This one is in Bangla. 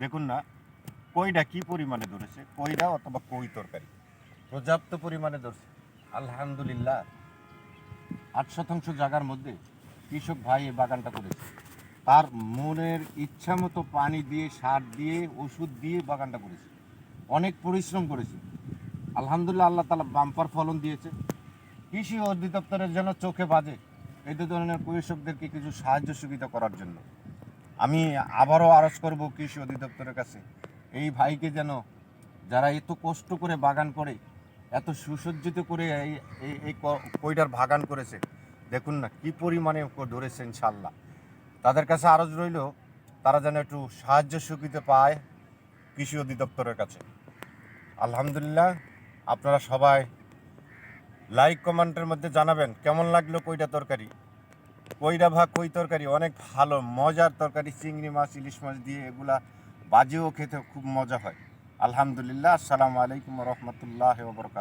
দেখুন না কইটা কি পরিমাণে ধরেছে, কইটা অথবা কই তরকারি পর্যাপ্ত পরিমাণে ধরছে। আলহামদুলিল্লাহ 8 শতাংশ জায়গার মধ্যে কৃষক ভাই এই বাগানটা করেছে। তার মনের ইচ্ছা মতো পানি দিয়ে, সার দিয়ে, ওষুধ দিয়ে বাগানটা করেছে। অনেক পরিশ্রম করেছে। আলহামদুলিল্লাহ আল্লাহ তাআলা বাম্পার ফলন দিয়েছে। কৃষি অধিদপ্তরের যেন চোখে বাজে এই ধরনের কৃষকদেরকে কিছু সাহায্য সুবিধা করার জন্য। আমি আবারও আরজ করব কৃষি অধিদপ্তরের কাছে, এই ভাইকে যেন, যারা এত কষ্ট করে বাগান করে, এত সুসজ্জিত করে এই এই এই কইটার বাগান করেছে, দেখুন না কি পরিমাণে ধরেছে ইনশাল্লাহ। তাদের কাছে আরজ রইল তারা যেন একটু সাহায্য সুবিধা পায় কৃষি অধিদপ্তরের কাছে। আলহামদুলিল্লাহ, আপনারা সবাই লাইক কমেন্টের মধ্যে জানাবেন কেমন লাগলো কইটা তরকারি। কইরা ভাগ কই তরকারি অনেক ভালো মজার তরকারি, চিংড়ি মাছ, ইলিশ মাছ দিয়ে এগুলা বাজিও খেতে খুব মজা হয়। আলহামদুলিল্লাহ। আসসালামু আলাইকুম ওয়া রাহমাতুল্লাহি ওয়া বারাকাতুহু।